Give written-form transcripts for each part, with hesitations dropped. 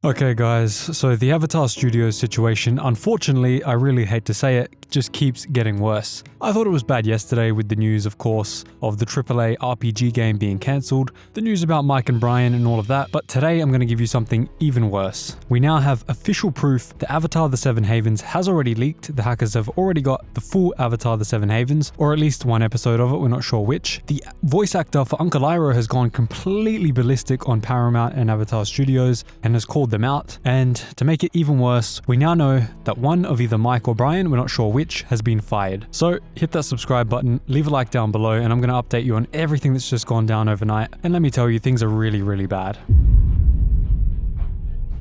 Okay guys, so the Avatar Studios situation, unfortunately, I really hate to say it, just keeps getting worse. I thought it was bad yesterday with the news, of course, of the AAA RPG game being cancelled, the news about Mike and Bryan and all of that, but today I'm going to give you something even worse. We now have official proof that Avatar The Seven Havens has already leaked, the hackers have already got the full Avatar The Seven Havens, or at least one episode of it, we're not sure which. The voice actor for Uncle Iroh has gone completely ballistic on Paramount and Avatar Studios and has called them out, and to make it even worse, we now know that one of either Mike or Bryan, we're not sure which, has been fired. So hit that subscribe button, leave a like down below, and I'm going to update you on everything that's just gone down overnight, and let me tell you, things are really bad.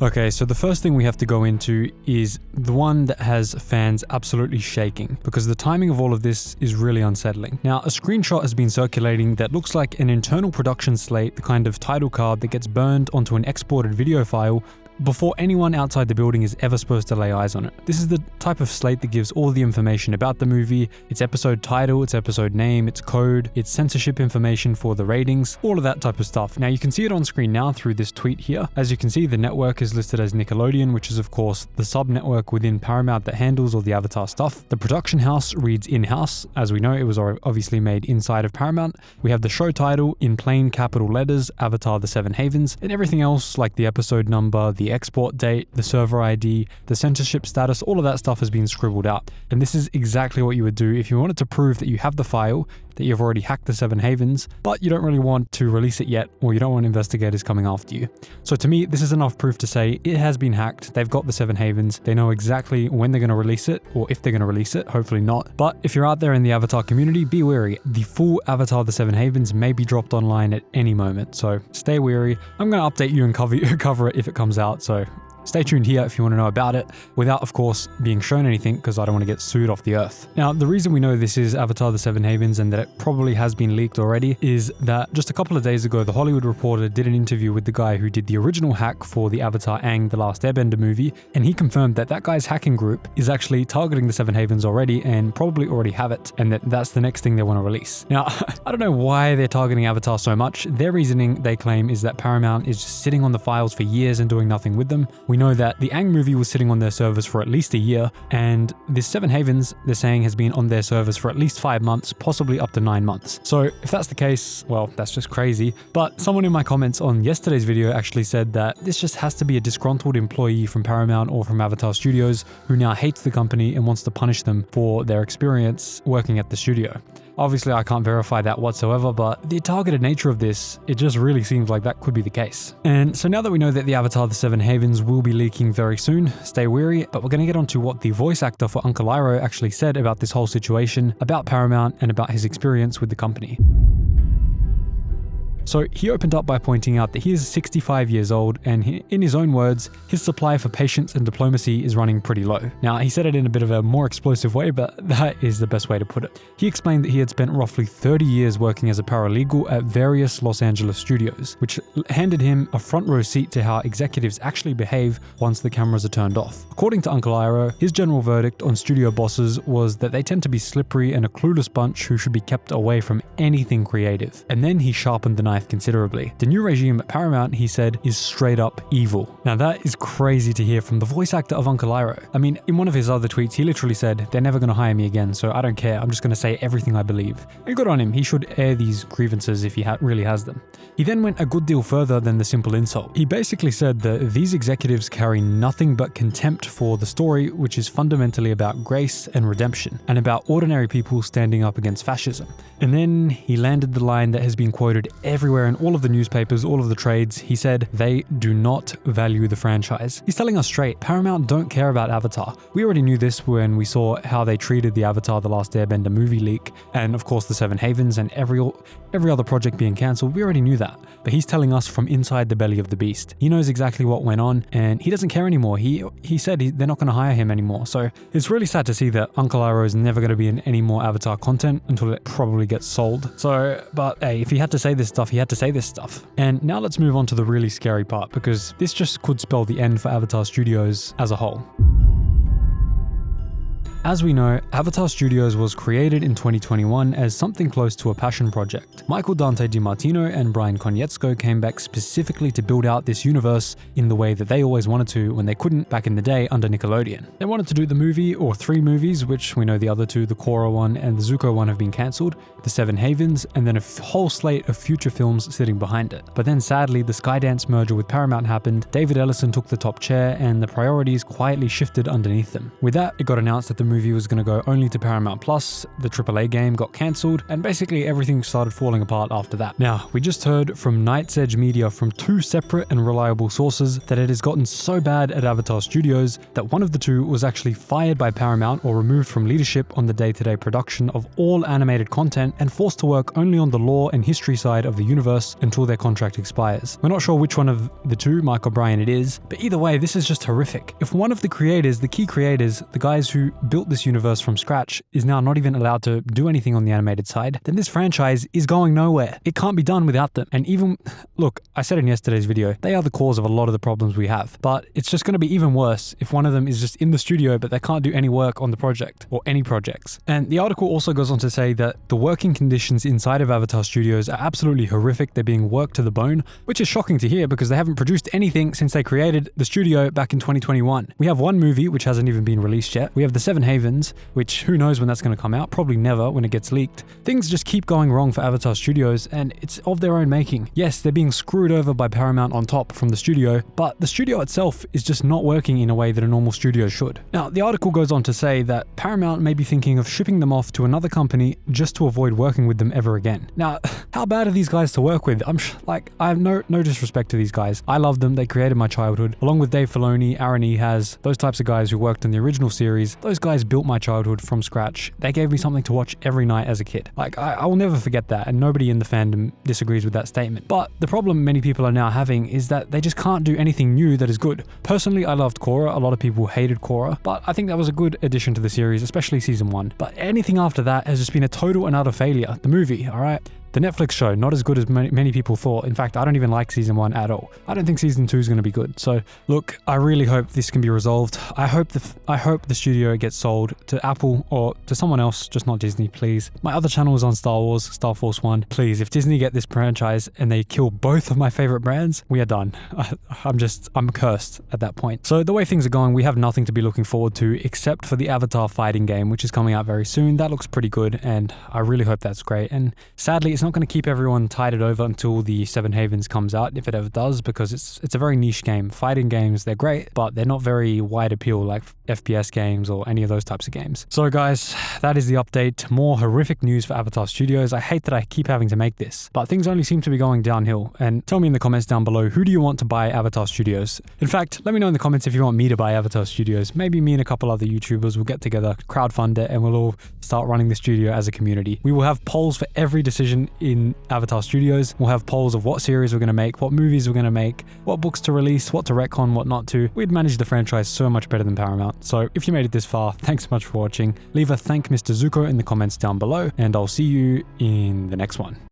Okay, so the first thing we have to go into is the one that has fans absolutely shaking, because the timing of all of this is really unsettling. Now, a screenshot has been circulating that looks like an internal production slate, the kind of title card that gets burned onto an exported video file before anyone outside the building is ever supposed to lay eyes on it. This is the type of slate that gives all the information about the movie, its episode title, its episode name, its code, its censorship information for the ratings, all of that type of stuff. Now you can see it on screen now through this tweet here. As you can see, the network is listed as Nickelodeon, which is of course the sub-network within Paramount that handles all the Avatar stuff. The production house reads in-house. As we know, it was obviously made inside of Paramount. We have the show title in plain capital letters, Avatar The Seven Havens, and everything else like the episode number, the export date, the server ID, the censorship status, all of that stuff has been scribbled out. And this is exactly what you would do if you wanted to prove that you have the file, that you've already hacked the Seven Havens, but you don't really want to release it yet, or you don't want investigators coming after you. So to me, this is enough proof to say it has been hacked, they've got the Seven Havens, they know exactly when they're going to release it, or if they're going to release it, hopefully not. But if you're out there in the Avatar community, be wary. The full Avatar The Seven Havens may be dropped online at any moment, so stay wary. I'm going to update you and cover it if it comes out, so stay tuned here if you want to know about it, without of course being shown anything, because I don't want to get sued off the earth. Now, the reason we know this is Avatar The Seven Havens and that it probably has been leaked already is that just a couple of days ago, The Hollywood Reporter did an interview with the guy who did the original hack for the Avatar Aang The Last Airbender movie, and he confirmed that that guy's hacking group is actually targeting the Seven Havens already and probably already have it, and that's the next thing they want to release. Now, I don't know why they're targeting Avatar so much. Their reasoning, they claim, is that Paramount is just sitting on the files for years and doing nothing with them. We know that the Aang movie was sitting on their servers for at least a year, and this Seven Havens, they're saying, has been on their servers for at least 5 months, possibly up to 9 months. So if that's the case, well, that's just crazy. But someone in my comments on yesterday's video actually said that this just has to be a disgruntled employee from Paramount or from Avatar Studios who now hates the company and wants to punish them for their experience working at the studio. Obviously, I can't verify that whatsoever, but the targeted nature of this, it just really seems like that could be the case. And so now that we know that the Avatar The Seven Havens will be leaking very soon, stay wary, but we're going to get onto what the voice actor for Uncle Iroh actually said about this whole situation, about Paramount, and about his experience with the company. So he opened up by pointing out that he is 65 years old, and in his own words, his supply for patience and diplomacy is running pretty low. Now, he said it in a bit of a more explosive way, but that is the best way to put it. He explained that he had spent roughly 30 years working as a paralegal at various Los Angeles studios, which handed him a front row seat to how executives actually behave once the cameras are turned off. According to Uncle Iroh, his general verdict on studio bosses was that they tend to be slippery and a clueless bunch who should be kept away from anything creative. And then he sharpened the knife considerably. The new regime at Paramount, he said, is straight up evil. Now that is crazy to hear from the voice actor of Uncle Iroh. I mean, in one of his other tweets, he literally said, "They're never going to hire me again, so I don't care. I'm just going to say everything I believe." And good on him. He should air these grievances if he really has them. He then went a good deal further than the simple insult. He basically said that these executives carry nothing but contempt for the story, which is fundamentally about grace and redemption, and about ordinary people standing up against fascism. And then he landed the line that has been quoted everywhere in all of the newspapers, all of the trades. He said, "They do not value the franchise." He's telling us straight, Paramount don't care about Avatar. We already knew this when we saw how they treated the Avatar The Last Airbender movie leak, and of course the Seven Havens and every other project being cancelled. We already knew that. But he's telling us from inside the belly of the beast. He knows exactly what went on, and he doesn't care anymore. He said they're not going to hire him anymore. So it's really sad to see that Uncle Iroh is never going to be in any more Avatar content until it probably gets sold. So, but hey, if he had to say this stuff, he had to say this stuff. And now let's move on to the really scary part, because this just could spell the end for Avatar Studios as a whole. As we know, Avatar Studios was created in 2021 as something close to a passion project. Michael Dante DiMartino and Bryan came back specifically to build out this universe in the way that they always wanted to when they couldn't back in the day under Nickelodeon. They wanted to do the movie or 3 movies, which we know the other 2, the Korra one and the Zuko one, have been cancelled, the Seven Havens, and then a whole slate of future films sitting behind it. But then sadly, the Skydance merger with Paramount happened, David Ellison took the top chair, and the priorities quietly shifted underneath them. With that, it got announced that the movie was going to go only to Paramount Plus, the AAA game got cancelled, and basically everything started falling apart after that. Now, we just heard from Night's Edge Media from 2 separate and reliable sources that it has gotten so bad at Avatar Studios that one of the 2 was actually fired by Paramount or removed from leadership on the day-to-day production of all animated content and forced to work only on the lore and history side of the universe until their contract expires. We're not sure which one of the 2, Mike or Bryan, it is, but either way, this is just horrific. If one of the creators, the key creators, the guys who built this universe from scratch, is now not even allowed to do anything on the animated side, then this franchise is going nowhere. It can't be done without them. And even, look, I said in yesterday's video, they are the cause of a lot of the problems we have, but it's just going to be even worse if one of them is just in the studio but they can't do any work on the project or any projects. And the article also goes on to say that the working conditions inside of Avatar Studios are absolutely horrific. They're being worked to the bone, which is shocking to hear because they haven't produced anything since they created the studio back in 2021. We have one movie which hasn't even been released yet. We have the Seven Havens, which who knows when that's going to come out, probably never when it gets leaked. Things just keep going wrong for Avatar Studios, and it's of their own making. Yes, they're being screwed over by Paramount on top from the studio, but the studio itself is just not working in a way that a normal studio should. Now, the article goes on to say that Paramount may be thinking of shipping them off to another company just to avoid working with them ever again. Now, how bad are these guys to work with? I have no disrespect to these guys. I love them. They created my childhood. Along with Dave Filoni, Aaron Ehas, those types of guys who worked on the original series, those guys built my childhood from scratch. They gave me something to watch every night as a kid. I will never forget that, and nobody in the fandom disagrees with that statement. But the problem many people are now having is that they just can't do anything new that is good. Personally, I loved Korra. A lot of people hated Korra, but I think that was a good addition to the series, especially season 1. But anything after that has just been a total and utter failure. The movie, alright? The Netflix show, not as good as many people thought. In fact, I don't even like season 1 at all. I don't think season 2 is going to be good. So look, I really hope this can be resolved. I hope the studio gets sold to Apple or to someone else, just not Disney, please. My other channel is on Star Wars, Star Force 1. Please, if Disney get this franchise and they kill both of my favorite brands, we are done. I'm cursed at that point. So the way things are going, we have nothing to be looking forward to except for the Avatar fighting game, which is coming out very soon. That looks pretty good, and I really hope that's great. And sadly, it's not going to keep everyone tided over until the Seven Havens comes out, if it ever does, because it's a very niche game. Fighting games, they're great, but they're not very wide appeal like FPS games or any of those types of games. So guys, that is the update. More horrific news for Avatar Studios. I hate that I keep having to make this, but things only seem to be going downhill. And tell me in the comments down below, who do you want to buy Avatar Studios? In fact, let me know in the comments if you want me to buy Avatar Studios. Maybe me and a couple other YouTubers will get together, crowdfund it, and we'll all start running the studio as a community. We will have polls for every decision in Avatar Studios. We'll have polls of what series we're going to make, what movies we're going to make, what books to release, what to retcon, what not to. We'd manage the franchise so much better than Paramount. So if you made it this far, thanks so much for watching. Leave a thank Mr. Zuko in the comments down below, and I'll see you in the next one.